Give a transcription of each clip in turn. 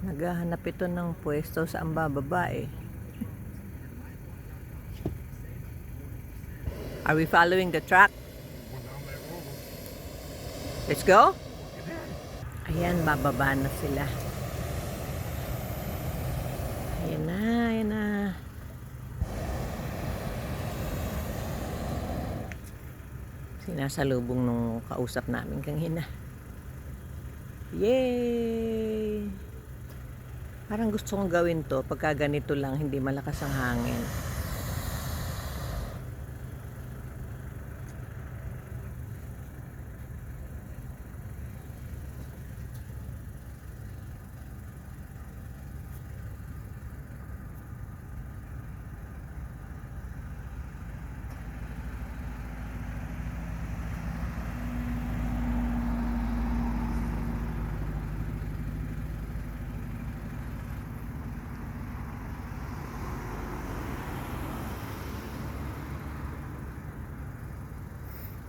Naghahanap ito ng pwesto saan bababa eh. Are we following the track? Let's go? Ayan, bababa na sila. Ayan na, ayan na. Sinasalubong nung kausap namin kanina. Yay! Parang gusto kong gawin to pagka ganito lang, hindi malakas ang hangin.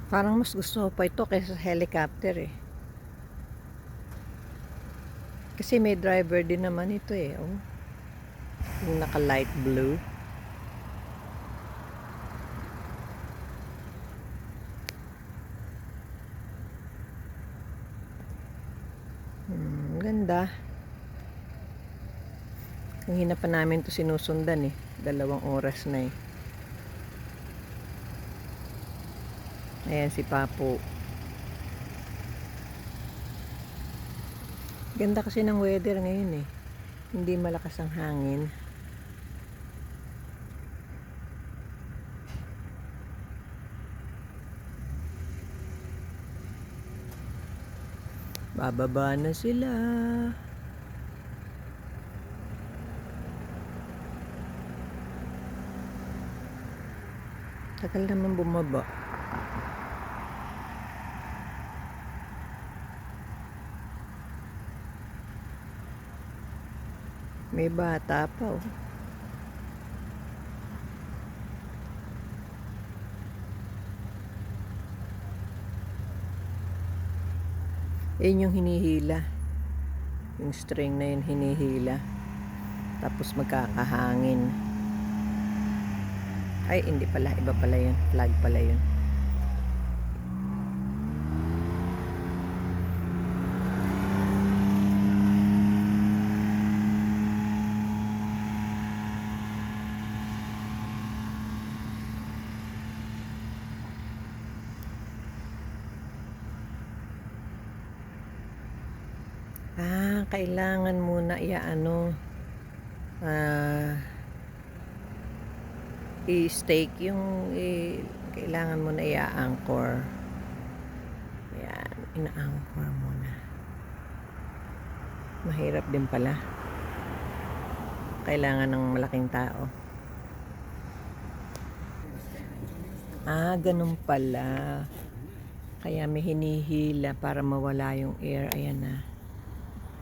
Parang mas gusto ko pa ito kaysa sa helicopter eh. Kasi may driver din naman ito eh. Oh. Yung naka light blue. Ganda. Ang hina pa namin to sinusundan eh. 2 oras na eh. Ayan si Papo. Ganda kasi ng weather ngayon eh. Hindi malakas ang hangin. Bababa na sila. Tagal naman bumaba. May bata pa oh. Yun yung hinihila. Yung string na yun hinihila. Tapos magkakahangin. Ay, hindi pala. Iba pala yun. Flag pala yun. Kailangan muna i-stake yung kailangan muna i-anchor. Ayan, ina-anchor muna. Mahirap din pala. Kailangan ng malaking tao. Ganun pala. Kaya may hinihila para mawala yung air. Ayan na.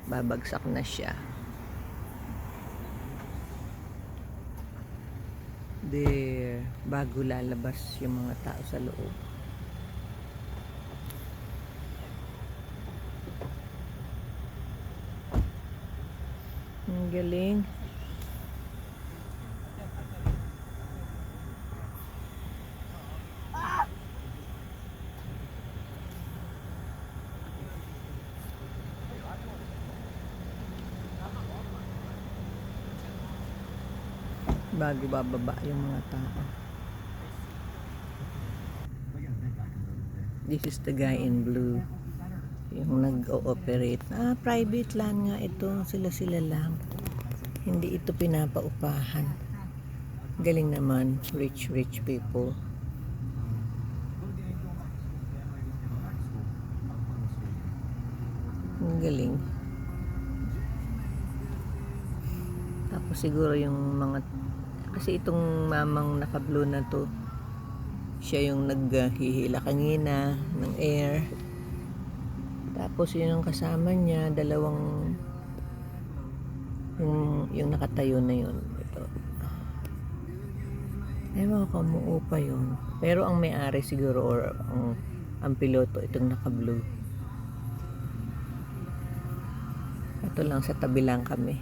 Babagsak na siya. There. Bago lalabas yung mga tao sa loob. Ang galing. Bago bababa yung mga tao. This is the guy in blue. Yung nag-ooperate. Private land nga ito. Sila lang. Hindi ito pinapaupahan. Galing naman. Rich people. Ang galing. Tapos siguro yung mga kasi itong mamang naka-blue na to, siya yung naghihila kanina ng air. Tapos yun ang kasama niya, dalawang yung nakatayo na yun. Ito. Ewan ko, umuo pa yun. Pero ang may-ari siguro or ang piloto, itong naka-blue. At Dito lang sa tabi lang kami.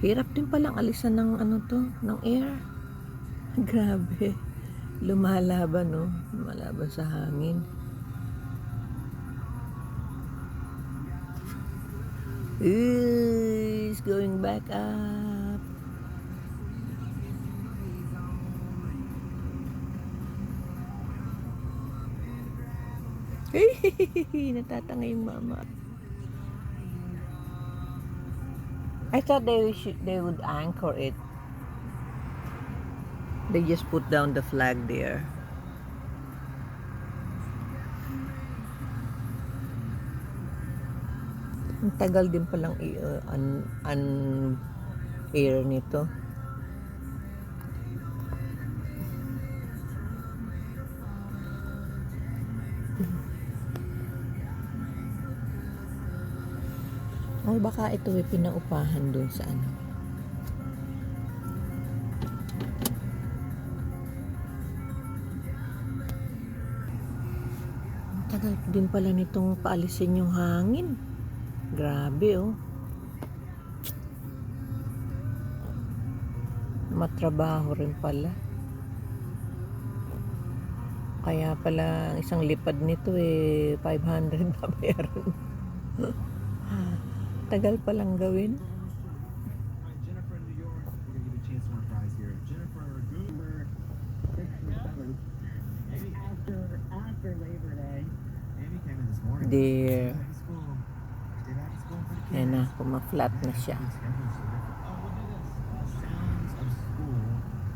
Hirap din palang alisan ng ano to, ng air. Grabe. Lumalaban, no? Lumalaban sa hangin. Ooh, it's going back up. Natatanga yung mama. I thought they would anchor it. They just put down the flag there. Ang tagal din palang air nito. O baka ito ay pinaupahan dun sa ano. Ang tagal din pala nitong paalisin yung hangin. Grabe, oh. Matrabaho rin pala. Kaya pala ang isang lipad nito 500 na meron. Tagal palang gawin. Jennifer in New York, we're gonna give a chance for a prize here. Jennifer Goomer, 6 Maybe after Labor Day. Amy came in this morning. There. Back to school. Stay back to school for the kids. Ayan na, puma-flat na siya. Oh, we'll do this. Sounds of school.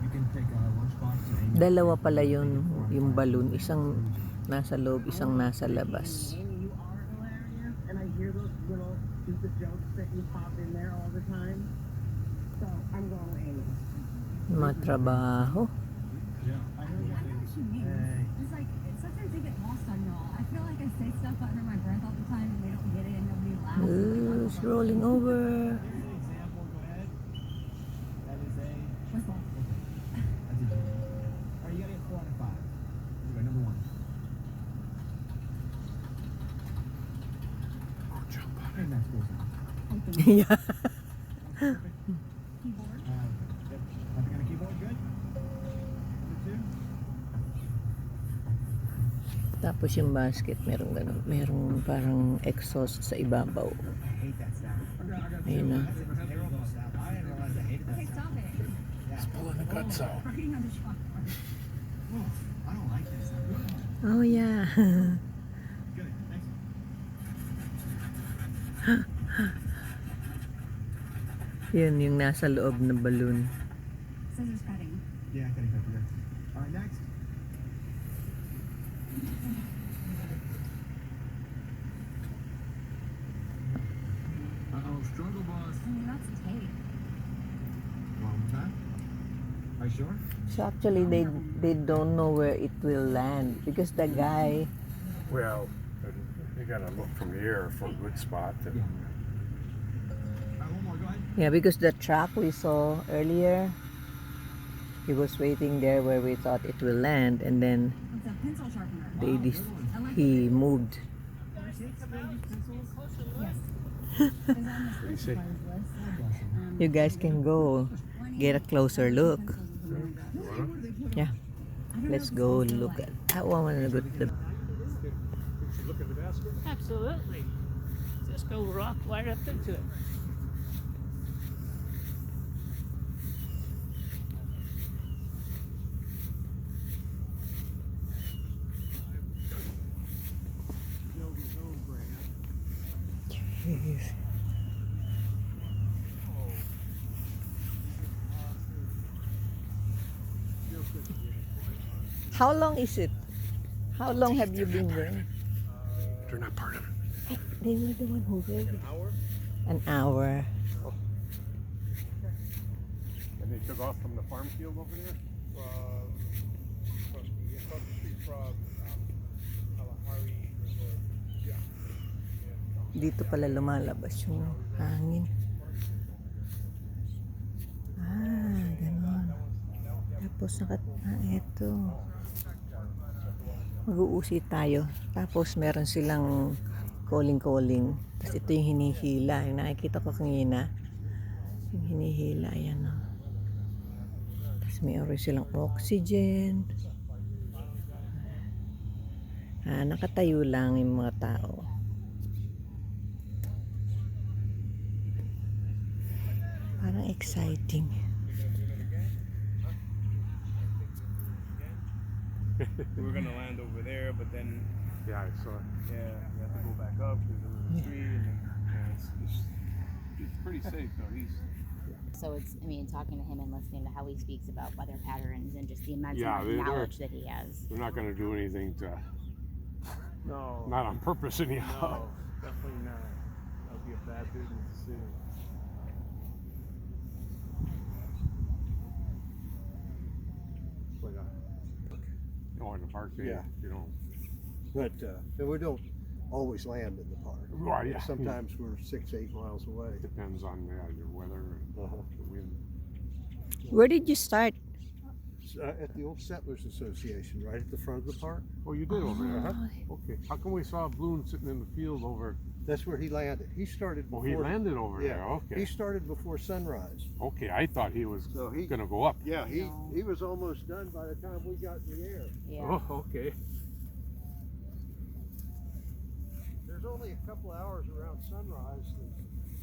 You can take a lunchbox to Amy. Dalawa pala yun, yung balloon. Isang nasa loob, isang nasa labas. Amy, you are hilarious, and I hear those little stupid jokes that you pop in there all the time. So I'm going with Amy. Matrabaho. Yeah. I know what you mean. It's like sometimes they get lost on y'all. I feel like I say stuff under my breath all the time, and they don't get it, and nobody laughs. Ooh, it's rolling over. Here's an example. Go ahead. That is a. What's that? That's a G. All right, you gotta get 4 out of 5. Here we go, number 1. Hey, that's cool sound. Yeah. Perfect. Keyboard. Yep. Nothing on the keyboard, good? Number 2. Tapos yung basket, merong ganun. Merong parang exhaust sa ibabaw. I hate that sound. Ayun na. That's a terrible sound. I didn't realize I hated that Okay, sound. stop it. Yeah. It's pulling the guts out. Working on the chalkboard. I don't like that sound. Oh, yeah. Good. Thanks. Yun, yung nasa loob na balloon. Scissors cutting. Yeah, cutting paper. Good. All right, next. Uh-oh, struggle bus. I mean, that's tape. One more time. Are you sure? So actually, they don't know where it will land because the guy, Well, you gotta look from the air for a good spot. All right, one more. Go ahead. yeah, because the truck we saw earlier, he was waiting there where we thought it will land, and then It's a pencil sharpener. he moved. Yes. It's on the You see? supplies list. You guys can go get a closer look. Yeah, let's go look at. I want to go to the. Look at the basket. Absolutely. Just go rock right up into it. Jeez. How long is it? How long have you been there? They're not part of it. They were the one who gave it. An hour. And they took off from the farm field over there? Across the street from Kalahari Resort. Yeah. Dito pala lumalabas yung hangin. Ganon. Tapos eto. Mag-uusi tayo. Tapos meron silang calling. Tapos ito yung hinihila. Yung nakikita ko kanina. Yung hinihila. Ayan o. Tapos meron silang oxygen. Nakatayo lang yung mga tao. Parang exciting. We were gonna land over there, but then Yeah, I saw it. yeah, we have to go back up because there was a tree, and then it's pretty safe though. So it's, I mean, talking to him and listening to how he speaks about weather patterns and just the immense Yeah, amount of they're- knowledge that he has. They're not going to do anything to, No, not on purpose anyhow. no, definitely not. That would be a bad business decision. But, in the park, Yeah. you know. But and we don't always land in the park. Right, yeah. Sometimes we're 6-8 miles away. Depends on your weather and the wind. Where did you start? At the old Settlers Association, right at the front of the park. Oh, you did over there, huh? Okay. How come we saw a balloon sitting in the field over? That's where he landed. He started Oh, before. he landed over Yeah. there. Okay. He started before sunrise. Okay, I thought he was So he. going to go up. Yeah, No. he was almost done by the time we got in the air. Yeah. Oh, okay. There's only a couple hours around sunrise.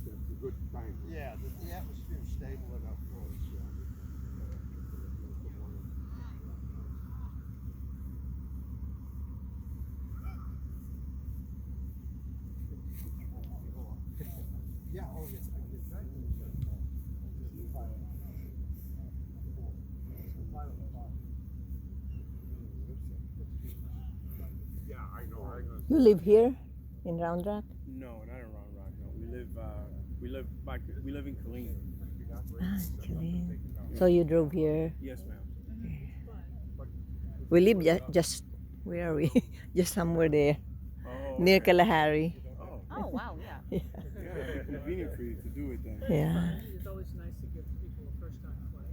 It's a good time. Yeah, the atmosphere's stable enough for us. Yeah, oh yes, I did. Yeah, I know. You live here in Round Rock? No, not in Round Rock. No, we live in Killeen. Killeen. So you drove here. Yes, ma'am. We live just where are we? Just somewhere there. Oh, Near okay. Kalahari. Oh, Oh, wow, yeah. yeah, it'd be convenient for you to do it then. Yeah. It's always nice to give people a first time play.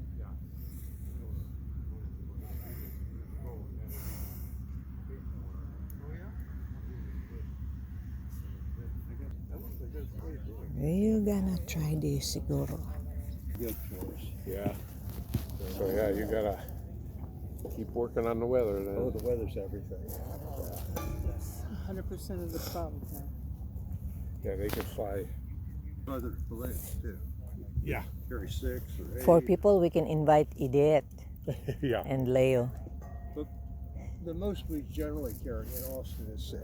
You gonna try this siguro. Good for us. Yeah. So yeah, you gotta keep working on the weather then. Oh, the weather's everything. 100% of the problem. Yeah, they can fly. Other fillets too. Yeah. Carry 6 or 8. 4 people, we can invite Edith Yeah. and Leo. The most we generally carry in Austin is 6.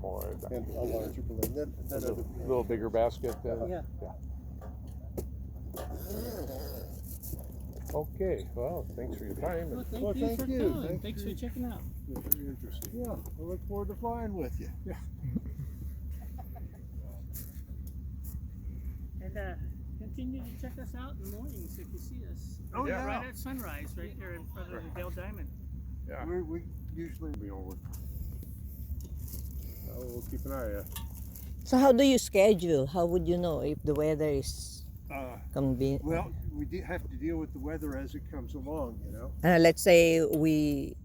Or And a larger balloon. Then a other little bigger basket. Yeah. Okay. Well, thanks for your time. Well, thank Well, you thank for you. coming. Thanks Thanks for- for checking out. Very interesting. Yeah, I look forward to flying with you. And continue to check us out in the mornings if you see us. Oh, We're yeah. Right at sunrise, right there in front of the Dale Diamond. Yeah. We usually Be over. We'll keep an eye out. So how do you schedule? How would you know if the weather is convenient? well, we have to deal with the weather as it comes along, you know. Let's say we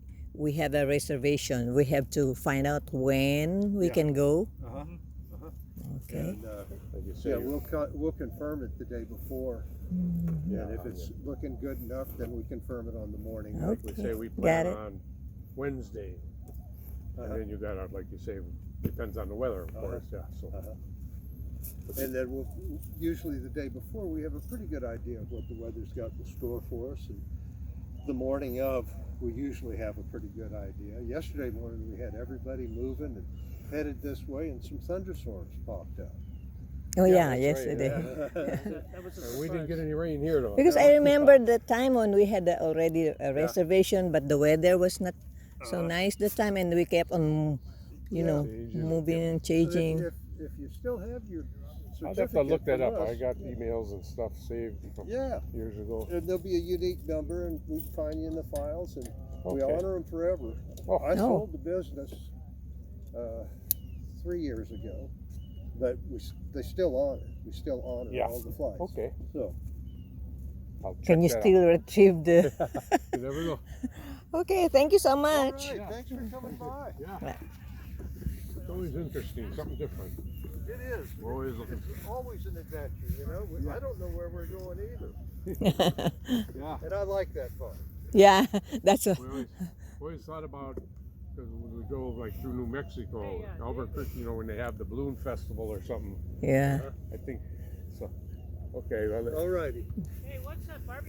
have a reservation. We have to find out when we Yeah. can go. Uh-huh. Okay. And Like you say. yeah, we'll confirm it the day before. Yeah, And if it's looking good enough, then we confirm it on the morning. Okay. we say we Got plan it. on Wednesday, Uh-huh. and then you got to, like you say, depends on the weather, of course. Yeah. So. And then we'll usually the day before we have a pretty good idea of what the weather's got in store for us. And the morning of, we usually have a pretty good idea. Yesterday morning we had everybody moving and headed this way, and some thunderstorms popped up. Oh Yeah, yeah, that's right, yesterday. That was a We didn't get surprise. any rain here though. Because I remember the time when we had already a reservation, but the weather was not so nice the time, and we kept on, you know, Changing. moving and But changing. if you still have your I'll certificate have to look that from up. I us, got emails and stuff saved from Yeah, years ago. and there'll be a unique number, and we find you in the files, and we Okay. honor them forever. Oh, I no. sold the business 3 years ago, but they still honor. We still honor Yeah. all the flights. okay. So I'll check Can you that out. still retrieve the? You never know. Okay, thank you so All much. right, thanks for coming by. Yeah. It's always interesting, something different. It is. We're always looking. It's always an adventure, you know. I don't know where we're going either, Yeah. and I like that part. Yeah, that's a We always thought about, because when we go like through New Mexico, Albuquerque, you know, when they have the balloon festival or something. yeah. I think so. Okay, well, All righty. Hey, what's that barbecue?